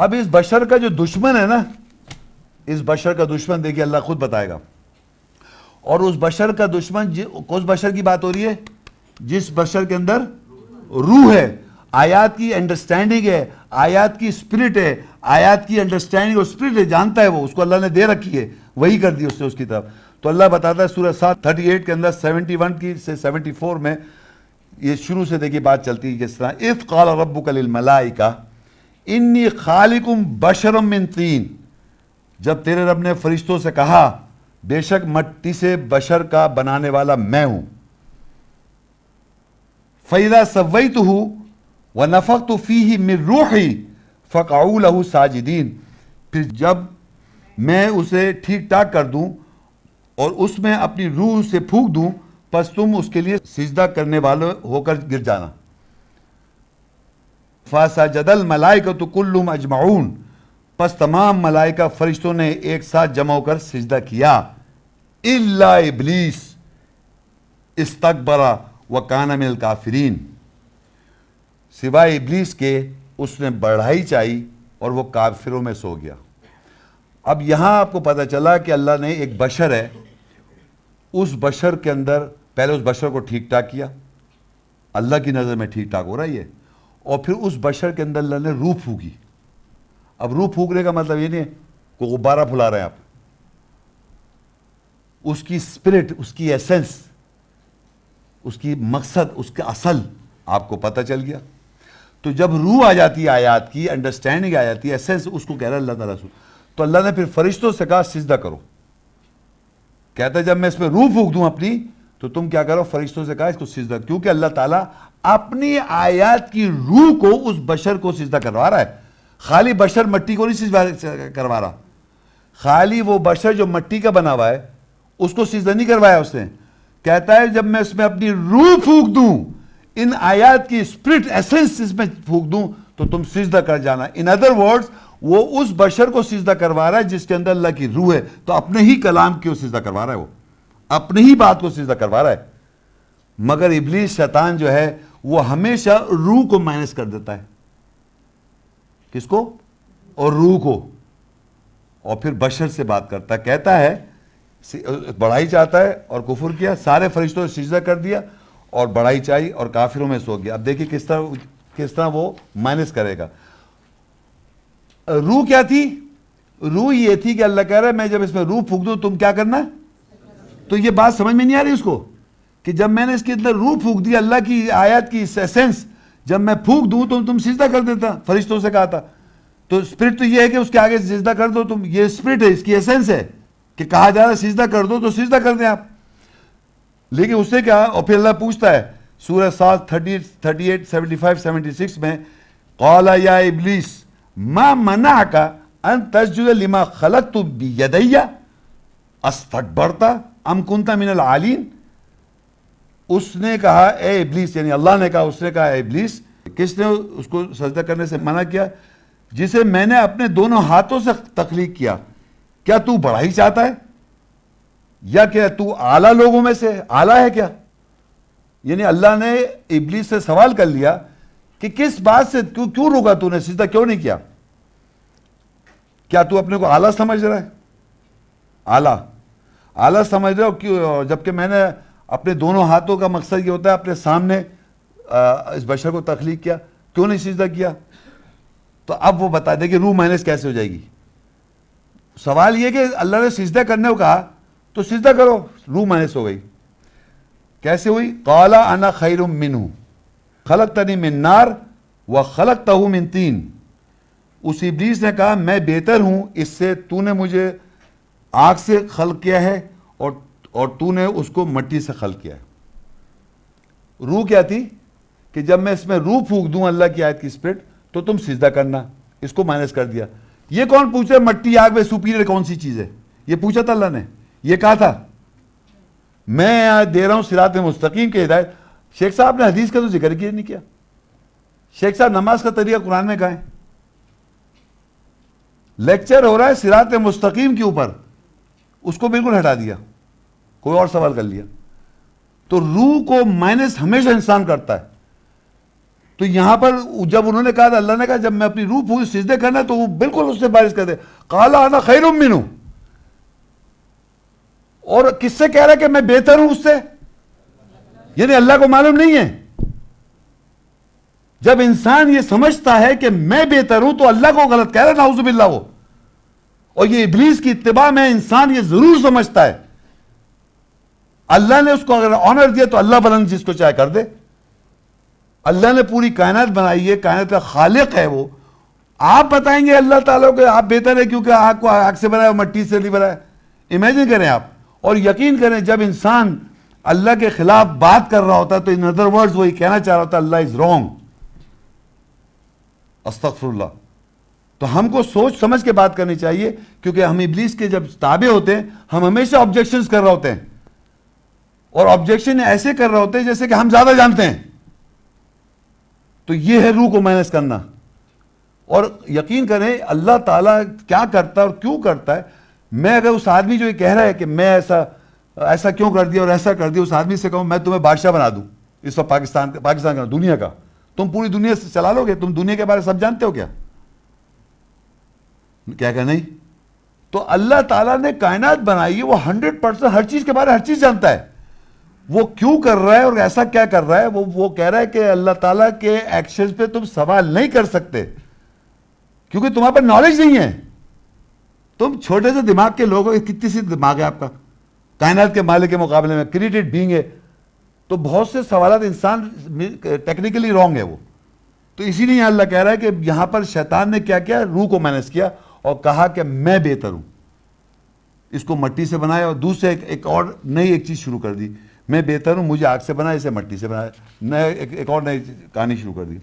اب اس بشر کا جو دشمن ہے نا، اس بشر کا دشمن دیکھیے اللہ خود بتائے گا. اور اس بشر کا دشمن کس بشر کی بات ہو رہی ہے؟ جس بشر کے اندر روح ہے، آیات کی انڈرسٹینڈنگ ہے، آیات کی اسپرٹ ہے، آیات کی انڈرسٹینڈنگ اور اسپرٹ ہے، جانتا ہے وہ، اس کو اللہ نے دے رکھی ہے، وہی کر دی اس نے اس کی طرف. تو اللہ بتاتا ہے سورہ 38 کے اندر 71 کی سے 74 میں، یہ شروع سے دیکھیے بات چلتی ہے کس طرح. اذ قال ربک للملائکہ انی خالق بشرا من طین، جب تیرے رب نے فرشتوں سے کہا بے شک مٹی سے بشر کا بنانے والا میں ہوں. فَإِذَا سَوَّيْتُهُ وَنَفَخْتُ فِيهِ مِن رُوحِي فَقَعُوا لَهُ سَاجِدِينَ، پھر جب میں اسے ٹھیک ٹھاک کر دوں اور اس میں اپنی روح سے پھونک دوں، پس تم اس کے لیے سجدہ کرنے والے ہو کر گر جانا. فَسَجَدَ الْمَلَائِكَةُ كُلُّهُمْ أَجْمَعُونَ، پس تمام ملائکہ فرشتوں نے ایک ساتھ جمع ہو کر سجدہ کیا. الا ابلیس استکبر وکان من الکافرین، سوائے ابلیس کے اس نے بڑھائی چاہی اور وہ کافروں میں سو گیا. اب یہاں آپ کو پتہ چلا کہ اللہ نے ایک بشر ہے، اس بشر کے اندر پہلے اس بشر کو ٹھیک ٹھاک کیا، اللہ کی نظر میں ٹھیک ٹھاک ہو رہا ہے یہ، اور پھر اس بشر کے اندر اللہ نے روح پھونکی. اب روح پھونکنے کا مطلب یہ نہیں ہے کہ غبارہ پھلا رہے ہیں آپ، اس کی اسپرٹ، اس کی ایسنس، اس کی مقصد، اس کا اصل آپ کو پتہ چل گیا. تو جب روح آ جاتی ہے آیات کی، انڈرسٹینڈنگ آ جاتی ہے، ایسنس اس کو کہہ رہا ہے اللہ تعالیٰ سے. تو اللہ نے پھر فرشتوں سے کہا سجدہ کرو. کہتا ہے جب میں اس میں روح پھونک دوں اپنی تو تم کیا کرو؟ فرشتوں سے کہا اس کو سجدہ، کیونکہ اللہ تعالیٰ اپنی آیات کی روح کو اس بشر کو سجدہ کروا رہا ہے. خالی بشر مٹی کو نہیں سجدہ کروا رہا، خالی وہ بشر جو مٹی کا بنا ہوا ہے اس کو سجدہ نہیں کروایا اس نے. کہتا ہے جب میں اس میں اپنی روح پھونک دوں، ان آیات کی اسپرٹ ایسنس اس میں پھونک دوں تو تم سجدہ کر جانا. ان ادر ورڈز وہ اس بشر کو سجدہ کروا رہا ہے جس کے اندر اللہ کی روح ہے، تو اپنے ہی کلام کی سجدہ کروا رہا ہے، وہ اپنی ہی بات کو سجدہ کروا رہا ہے. مگر ابلیس شیطان جو ہے وہ ہمیشہ روح کو مائنس کر دیتا ہے. کس کو؟ اور روح کو، اور پھر بشر سے بات کرتا ہے. کہتا ہے بڑائی چاہتا ہے اور کفر کیا، سارے فرشتوں نے سجدہ کر دیا اور بڑائی چاہی اور کافروں میں سو گیا. اب دیکھیں کس طرح وہ مائنس کرے گا. روح کیا تھی؟ روح یہ تھی کہ اللہ کہہ رہا ہے میں جب اس میں روح پھونک دوں تم کیا کرنا. تو یہ بات سمجھ میں نہیں آ رہی اس کو کہ جب میں نے اس کے اندر روح پھونک دی، اللہ کی آیات کی ایسنس جب میں پھونک دوں تو تم سجدہ کر دیتا. فرشتوں سے کہا تھا. تو اسپرٹ تو یہ ہے کہ اس کے آگے سجدہ کر دو تم، یہ اسپرٹ ہے، اس کی ایسنس ہے کہ کہا جا رہا ہے سجدہ کر دو تو سجدہ کر دیں آپ. لیکن اس نے کہا، اور پھر اللہ پوچھتا ہے سورہ 38 75 76 میں، قال یا ابلیس ما منعک ان تسجد لما خلقت بیدی استکبرت ام کنت من العالین. اس نے کہا اے ابلیس، یعنی اللہ نے کہا، اس نے کہا اے ابلیس، کس نے اس کو سجدہ کرنے سے منع کیا؟ جسے میں نے اپنے دونوں ہاتھوں سے تخلیق کیا. کیا تو بڑائی چاہتا ہے یا کہ تو اعلیٰ لوگوں میں سے اعلیٰ ہے کیا؟ یعنی اللہ نے ابلیس سے سوال کر لیا کہ کس بات سے کیوں روکا تو نے، سجدہ کیوں نہیں کیا؟ کیا تو اپنے کو اعلیٰ سمجھ رہا ہے؟ اعلیٰ سمجھ رہے ہو کیوں؟ جبکہ میں نے اپنے دونوں ہاتھوں کا مقصد یہ ہوتا ہے اپنے سامنے اس بشر کو تخلیق کیا، کیوں نہیں سجدہ کیا؟ تو اب وہ بتا دے کہ روح مائنس کیسے ہو جائے گی. سوال یہ کہ اللہ نے سجدہ کرنے کو کہا تو سجدہ کرو، روح مائنس ہو گئی. کیسے ہوئی؟ قال انا خیر منہ خلقتنی من نار وخلقتہ من طین. اس ابلیس نے کہا میں بہتر ہوں اس سے، تو نے مجھے آگ سے خلق کیا ہے اور تو نے اس کو مٹی سے خلق کیا ہے. روح کیا تھی کہ جب میں اس میں روح پھونک دوں اللہ کی آیت کی اسپرٹ تو تم سجدہ کرنا. اس کو مائنس کر دیا. یہ کون پوچھے مٹی آگ میں سپیریئر کون سی چیز ہے؟ یہ پوچھا تھا اللہ نے، یہ کہا تھا میں دے رہا ہوں صراط مستقیم کی ہدایت. شیخ صاحب نے حدیث کا تو ذکر کیا نہیں کیا. شیخ صاحب نماز کا طریقہ قرآن میں کہاں ہے؟ لیکچر ہو رہا ہے صراط مستقیم کے اوپر، اس کو بالکل ہٹا دیا، کوئی اور سوال کر لیا. تو روح کو مائنس ہمیشہ انسان کرتا ہے. تو یہاں پر جب انہوں نے کہا تو اللہ نے کہا جب میں اپنی روح پھونک سجدے کرنا تو وہ بالکل اس سے بارش کر دے. قال انا خیر منہ, اور کس سے کہہ رہا ہے کہ میں بہتر ہوں اس سے؟ یعنی اللہ کو معلوم نہیں ہے. جب انسان یہ سمجھتا ہے کہ میں بہتر ہوں تو اللہ کو غلط کہہ رہا ہے, نعوذ باللہ. وہ اور یہ ابلیس کی اتباع میں انسان یہ ضرور سمجھتا ہے اللہ نے اس کو اگر آنر دیا تو اللہ بلند جس کو چاہے کر دے. اللہ نے پوری کائنات بنائی ہے, کائنات کا خالق ہے وہ. آپ بتائیں گے اللہ تعالیٰ کو آپ بہتر ہے کیونکہ آگ کو آگ سے بنایا, مٹی سے نہیں بنایا. امیجن کریں آپ, اور یقین کریں جب انسان اللہ کے خلاف بات کر رہا ہوتا ہے تو ان ادر ورڈز وہی کہنا چاہ رہا ہوتا ہے اللہ از رانگ, استغفر اللہ. تو ہم کو سوچ سمجھ کے بات کرنی چاہیے, کیونکہ ہم ابلیس کے جب تابع ہوتے ہیں ہم ہمیشہ آبجیکشنز کر رہے ہوتے ہیں, اور آبجیکشن ایسے کر رہے ہوتے ہیں جیسے کہ ہم زیادہ جانتے ہیں. تو یہ ہے روح کو مینیج کرنا. اور یقین کریں اللہ تعالیٰ کیا کرتا ہے اور کیوں کرتا ہے. میں اگر اس آدمی جو یہ کہہ رہا ہے کہ میں ایسا کیوں کر دیا اور ایسا کر دیا, اس آدمی سے کہوں میں تمہیں بادشاہ بنا دوں اس وقت پاکستان کا دنیا کا, تم پوری دنیا سے چلا لو گے؟ تم دنیا کے بارے سب جانتے ہو کیا کہ نہیں؟ تو اللہ تعالیٰ نے کائنات بنائی ہے, وہ 100% ہر چیز کے بارے ہر چیز جانتا ہے. وہ کیوں کر رہا ہے اور ایسا کیا کر رہا ہے, وہ کہہ رہا ہے کہ اللہ تعالیٰ کے ایکشنز پہ تم سوال نہیں کر سکتے کیونکہ تمہارے پر نالج نہیں ہے. تم چھوٹے سے دماغ کے لوگ ہو, کتنی سی دماغ ہے آپ کا کائنات کے مالک کے مقابلے میں, کریٹڈ بینگ ہے. تو بہت سے سوالات انسان ٹیکنیکلی رانگ ہے وہ. تو اسی لیے اللہ کہہ رہا ہے کہ یہاں پر شیطان نے کیا کیا, روح کو مینیج کیا اور کہا کہ میں بہتر ہوں. اس کو مٹی سے بنایا اور دوسرے ایک اور نئی ایک چیز شروع کر دی, میں بہتر ہوں, مجھے آگ سے بنایا, اسے مٹی سے بنایا, ایک اور نئی کہانی شروع کر دی.